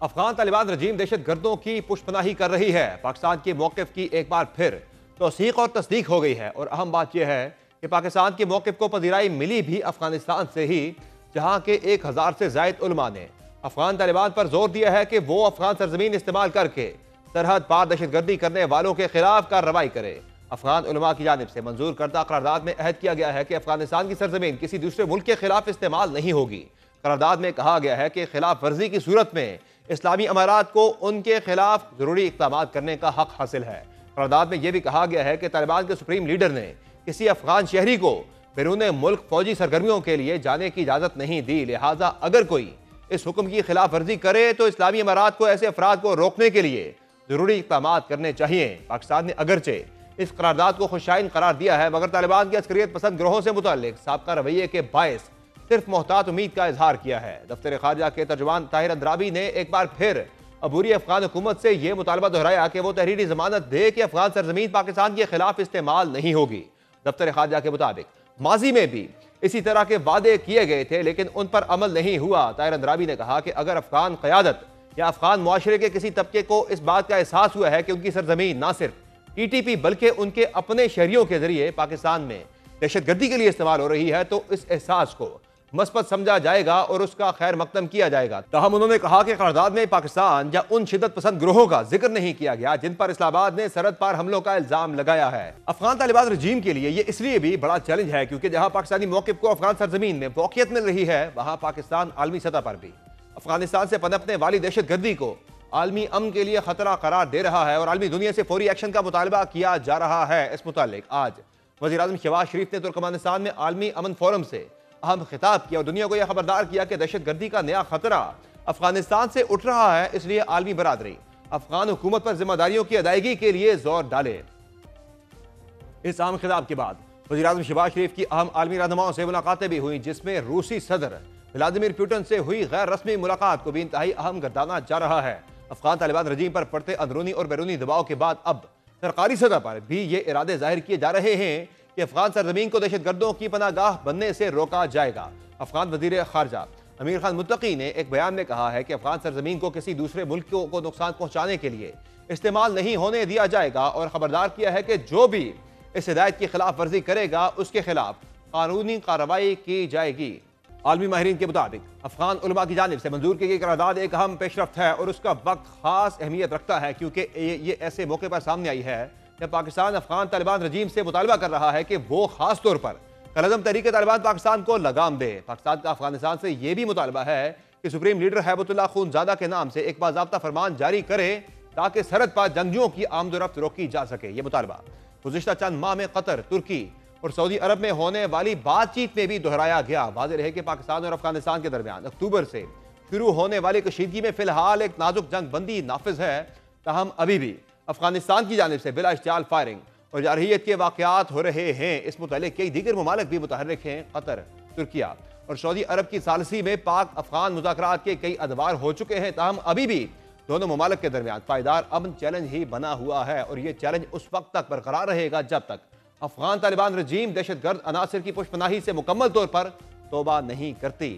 अफगान तालिबान रजीम दहशत गर्दों की पुष्पनाही कर रही है। पाकिस्तान के मौक़िफ़ की एक बार फिर तौसीक़ और तस्दीक हो गई है और अहम बात यह है कि पाकिस्तान के मौक़िफ़ को पजीराई मिली भी अफगानिस्तान से ही, जहाँ के 1000 से ज़ायद उलमा ने अफगान तालिबान पर जोर दिया है कि वो अफगान सरजमीन इस्तेमाल करके सरहद पार दहशतगर्दी करने वालों के खिलाफ कार्रवाई करे। अफगान उलमा की जानिब से मंजूर करदा करारदाद में अहद किया गया है कि अफगानिस्तान की सरजमीन किसी दूसरे मुल्क के खिलाफ इस्तेमाल नहीं होगी। करारदाद में कहा गया है कि खिलाफ वर्जी की सूरत में इस्लामी अमारात को उनके खिलाफ जरूरी इक़दाम करने का हक हासिल है। करारदाद में यह भी कहा गया है कि तालिबान के सुप्रीम लीडर ने किसी अफगान शहरी को बैरून मुल्क फौजी सरगर्मियों के लिए जाने की इजाज़त नहीं दी, लिहाजा अगर कोई इस हुक्म की खिलाफ वर्जी करे तो इस्लामी अमारात को ऐसे अफराद को रोकने के लिए जरूरी इक़दाम करने चाहिए। पाकिस्तान ने अगरचे इस करारदाद को खुशाइन करार दिया है, मगर तालिबान के अस्करियत पसंद ग्रोहों से मुताल्लिक साबका रवैये के बायस सिर्फ मोहतात उम्मीद का इजहार किया है। दफ्तर खारजा के तर्जुमान ताहिर अंद्राबी ने एक बार फिर अबूरी अफगान हुकूमत से यह मुतालबा दोहराया कि वो तहरीरी जमानत दे कि अफगान सरजमीन पाकिस्तान के खिलाफ इस्तेमाल नहीं होगी। दफ्तर खारजा के मुताबिक माजी में भी इसी तरह के वादे किए गए थे, लेकिन उन पर अमल नहीं हुआ। ताहिर अंद्राबी ने कहा कि अगर अफगान क़यादत या अफगान मुआशरे के किसी तबके को इस बात का एहसास हुआ है कि उनकी सरजमीन ना सिर्फ TTP बल्कि उनके अपने शहरियों के जरिए पाकिस्तान में दहशतगर्दी के लिए इस्तेमाल हो रही है, तो इस एहसास को मस्बत समझा जाएगा और उसका खैर मकदम किया जाएगा। ताहम उन्होंने कहा कि करारदाद में पाकिस्तान या उन शिदत पसंद ग्रोहों का जिक्र नहीं किया गया जिन पर इस्लामाबाद ने सरहद पार हमलों का इल्जाम लगाया है। अफगान तालिबान रजीम के लिए यह इसलिए भी बड़ा चैलेंज है क्योंकि जहां पाकिस्तानी मौक़िफ़ को अफगान सरजमीन में मौक़ियत मिल रही है, वहां पाकिस्तान आलमी सतह पर भी अफगानिस्तान से पनपने वाली दहशतगर्दी को आलमी अमन के लिए खतरा करार दे रहा है और आलमी दुनिया से फौरी एक्शन का मुतालबा किया जा रहा है। इस मुतालिक आज वज़ीर-ए-आज़म शहबाज शरीफ ने तुर्कमेनिस्तान में आलमी अमन फोरम से अहम खिताब किया और दुनिया को यह खबरदार किया कि दहशतगर्दी का नया खतरा अफगानिस्तान से उठ रहा है, इसलिए आलमी बरादरी अफगान हुकूमत पर जिम्मेदारियों की अदायगी के लिए जोर डाले। इस अहम खिताब के बाद वज़ीर-ए-आज़म शहबाज शरीफ की अहम आलमी रहनुमाओं से मुलाकातें भी हुई, जिसमें रूसी सदर व्लादिमीर पुतिन से हुई गैर रस्मी मुलाकात को भी इंतहाई अहम गर्दाना जा रहा है। अफगान तालिबान रजीम पर पड़ते अंदरूनी और बैरूनी दबाव के बाद अब सरकारी सतह पर भी ये इरादे जाहिर किए जा रहे हैं कि अफगान सरजमीन को दहशतगर्दों की पनागाह बनने से रोका जाएगा। अफगान वज़ीर खारजा अमीर खान मुत्तकी ने एक बयान में कहा है कि अफगान सरजमीन को किसी दूसरे मुल्क को नुकसान पहुंचाने के लिए इस्तेमाल नहीं होने दिया जाएगा और खबरदार किया है कि जो भी इस हिदायत की खिलाफ वर्जी करेगा उसके खिलाफ कानूनी कार्रवाई की जाएगी। आलमी माहिरीन के मुताबिक अफगान उलमा की जानिब से मंजूर की गई करारदाद एक अहम पेशरफ्त है और उसका वक्त खास अहमियत रखता है क्योंकि ये ऐसे मौके पर सामने आई है जब पाकिस्तान अफगान तालिबान रजीम से मुतालबा कर रहा है कि वो खास तौर पर कलअदम तहरीक तालिबान पाकिस्तान को लगाम दे। पाकिस्तान का अफगानिस्तान से यह भी मुतालबा है कि सुप्रीम लीडर हैबतुल्लाह खूनजादा के नाम से एक बाज़ाब्ता फरमान जारी करे ताकि सरहद पर जंगजुओं की आमदोरफ्त रोकी जा सके। यह मुतालबा गुज़िश्ता चंद माह में कतर, तुर्की और सऊदी अरब में होने वाली बातचीत में भी दोहराया गया। वाज़ेह रहे कि पाकिस्तान और अफगानिस्तान के दरमियान अक्टूबर से शुरू होने वाली कशीदगी में फिलहाल एक नाजुक जंग बंदी नाफिज है, ताहम अभी भी अफगानिस्तान की जानिब से बिला इश्तियाल फायरिंग और जारहियत के वाक़यात हो रहे हैं। इस मुतालिक कई दीगर ममालिक भी मुतहर्रिक हैं। कतर, तुर्किया और सऊदी अरब की सालसी में पाक अफगान मुज़ाकरात के कई अदवार हो चुके हैं, ताहम अभी भी दोनों ममालिक के दरमियान पायदार अमन चैलेंज ही बना हुआ है और यह चैलेंज उस वक्त तक बरकरार रहेगा जब तक अफगान तालिबान रजीम दहशतगर्द अनासिर की पुष्पनाही से मुकम्मल तौर पर तौबा नहीं करती।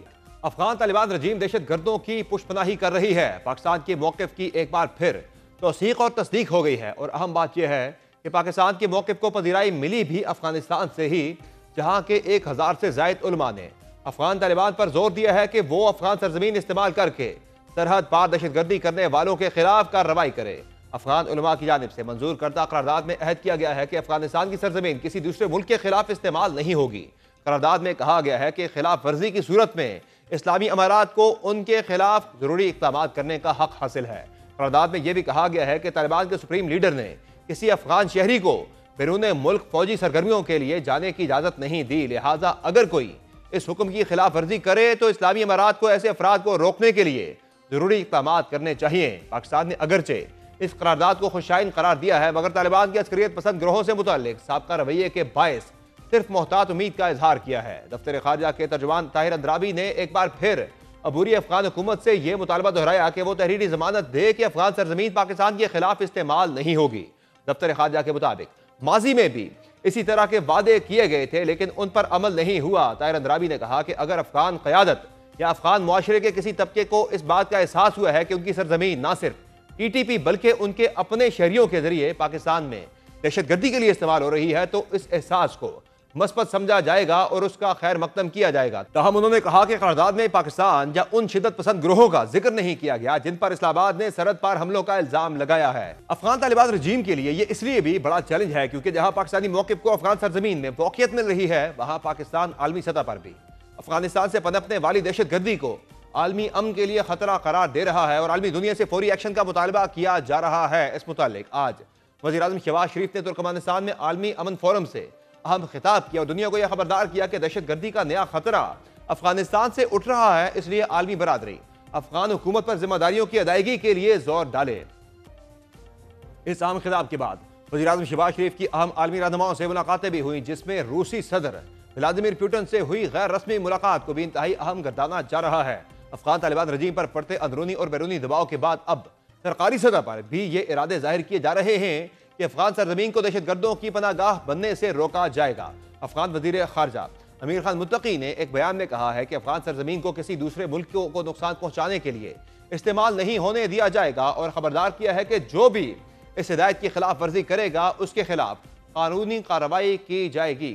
अफगान तालिबान रजीम दहशतगर्दों की पुष्पनाही कर रही है। पाकिस्तान के मौक़िफ़ की एक बार फिर तौसीक़ और तस्दीक हो गई है और अहम बात यह है कि पाकिस्तान के मौक़िफ़ को पजीराई मिली भी अफगानिस्तान से ही, जहाँ के 1000 से ज़ायद उलमा ने अफगान तालिबान पर जोर दिया है कि वो अफगान सरजमीन इस्तेमाल करके सरहद पार दहशतगर्दी करने वालों के खिलाफ कार्रवाई करे। अफगान उलमा की जानिब से मंजूर करदा करारदाद में अहद किया गया है कि अफगानिस्तान की सरजमीन किसी दूसरे मुल्क के खिलाफ इस्तेमाल नहीं होगी। करारदाद में कहा गया है कि खिलाफ वर्जी की सूरत में इस्लामी अमारात को उनके खिलाफ जरूरी इक़दाम करने का हक हासिल है। करारदाद में यह भी कहा गया है कि तालिबान के सुप्रीम लीडर ने किसी अफगान शहरी को बैरून मुल्क फौजी सरगर्मियों के लिए जाने की इजाज़त नहीं दी, लिहाजा अगर कोई इस हुक्म की खिलाफ वर्जी करे तो इस्लामी अमारात को ऐसे अफराद को रोकने के लिए जरूरी इक़दाम करने चाहिए। पाकिस्तान ने अगरचे इस करारदाद को खुशाइन करार दिया है, मगर तालिबान के अस्करियत पसंद ग्रोहों से मुताल्लिक साबका रवैये के बायस सिर्फ मोहतात उम्मीद का इजहार किया है। दफ्तर खारजा के तर्जुमान ताहिर अंद्राबी ने एक बार फिर अबूरी अफगान हुकूमत से यह मुतालबा दोहराया कि वो तहरीरी जमानत दे कि अफगान सरजमीन पाकिस्तान के खिलाफ इस्तेमाल नहीं होगी। दफ्तर खारजा के मुताबिक माजी में भी इसी तरह के वादे किए गए थे, लेकिन उन पर अमल नहीं हुआ। ताहिर अंद्राबी ने कहा कि अगर अफगान क़यादत या अफगान मुआशरे के किसी तबके को इस बात का एहसास हुआ है कि उनकी सरजमीन ना सिर्फ टीटीपी बल्कि उनके अपने शहरियों के जरिए पाकिस्तान में दहशतगर्दी के लिए इस्तेमाल हो रही है, तो इस एहसास को मस्बत समझा जाएगा और उसका खैर मकदम किया जाएगा। ताहम उन्होंने कहा कि करारदाद में पाकिस्तान या उन शिदत पसंद ग्रोहों का जिक्र नहीं किया गया जिन पर इस्लामाबाद ने सरहद पार हमलों का इल्जाम लगाया है। अफगान तालिबान रजीम के लिए यह इसलिए भी बड़ा चैलेंज है क्योंकि जहां पाकिस्तानी मौक़िफ़ को अफगान सरजमीन में मौक़ियत मिल रही है, वहां पाकिस्तान आलमी सतह पर भी अफगानिस्तान से पनपने वाली दहशतगर्दी को आलमी अमन के लिए खतरा करार दे रहा है और आलमी दुनिया से फौरी एक्शन का मुतालबा किया जा रहा है। इस मुतालिक आज वज़ीर-ए-आज़म शहबाज शरीफ ने तुर्कमेनिस्तान में आलमी अमन फोरम से अहम खिताब किया और दुनिया को यह खबरदार किया कि दहशतगर्दी का नया खतरा अफगानिस्तान से उठ रहा है, इसलिए आलमी बरादरी अफगान हुकूमत पर जिम्मेदारियों की अदायगी के लिए जोर डाले। इस अहम खिताब के बाद वज़ीर-ए-आज़म शहबाज शरीफ की अहम आलमी रहनुमाओं से मुलाकातें भी हुई, जिसमें रूसी सदर व्लादिमीर पुतिन से हुई गैर रस्मी मुलाकात को भी इंतहाई अहम गर्दाना जा रहा है। अफगान तालिबान रजीम पर पड़ते अंदरूनी और बैरूनी दबाव के बाद अब सरकारी सतह पर भी ये इरादे जाहिर किए जा रहे हैं कि अफगान सरजमीन को दहशतगर्दों की पनागाह बनने से रोका जाएगा। अफगान वजीर खारजा अमीर खान मुत्तकी ने एक बयान में कहा है कि अफगान सरजमीन को किसी दूसरे मुल्क को नुकसान पहुंचाने के लिए इस्तेमाल नहीं होने दिया जाएगा और खबरदार किया है कि जो भी इस हिदायत की खिलाफ वर्जी करेगा उसके खिलाफ कानूनी कार्रवाई की जाएगी।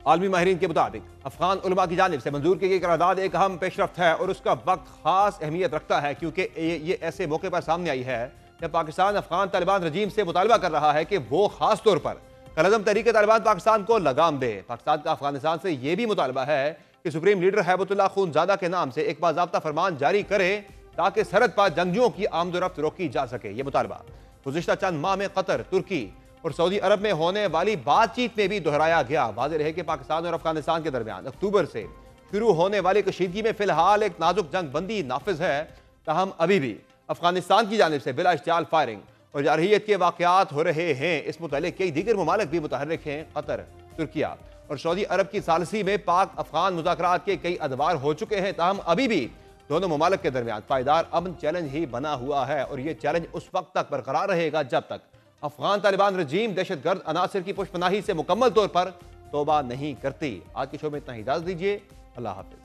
आलमी माहिरीन के मुताबिक अफगान उलमा की जानिब से मंजूर की गई करारदाद एक अहम पेशरफ्त है और उसका वक्त खास अहमियत रखता है क्योंकि ये ऐसे मौके पर सामने आई है जब पाकिस्तान अफगान तालिबान रजीम से मुतालबा कर रहा है कि वो खास तौर पर कलअदम तहरीक तालिबान पाकिस्तान को लगाम दे। पाकिस्तान का अफगानिस्तान से यह भी मुतालबा है कि सुप्रीम लीडर हैबतुल्लाह खूनजादा के नाम से एक बाज़ाब्ता फरमान जारी करे ताकि सरहद पर जंगजुओं की आमदोरफ्त रोकी जा सके। यह मुतालबा गुज़िश्ता चंद माह में कतर, तुर्की और सऊदी अरब में होने वाली बातचीत में भी दोहराया गया। वाज़ेह रहे कि पाकिस्तान और अफगानिस्तान के दरमियान अक्टूबर से शुरू होने वाली कशीदगी में फिलहाल एक नाजुक जंग बंदी नाफिज है, ताहम अभी भी अफगानिस्तान की जानिब से बिला इश्तियाल फायरिंग और जारहियत के वाक़यात हो रहे हैं। इस मुतालिक कई दीगर ममालिक भी मुतहर्रिक हैं। कतर, तुर्किया और सऊदी अरब की सालसी में पाक अफगान मुज़ाकरात के कई अदवार हो चुके हैं, ताहम अभी भी दोनों ममालिक के दरमियान पायदार अमन चैलेंज ही बना हुआ है और यह चैलेंज उस वक्त तक बरकरार रहेगा जब तक अफगान तालिबान रजीम दहशतगर्द अनासिर की पुष्पनाही से मुकम्मल तौर पर तौबा नहीं करती। आज के शो में इतना ही, इजाज़त दीजिए। अल्लाह हाफ़िज़।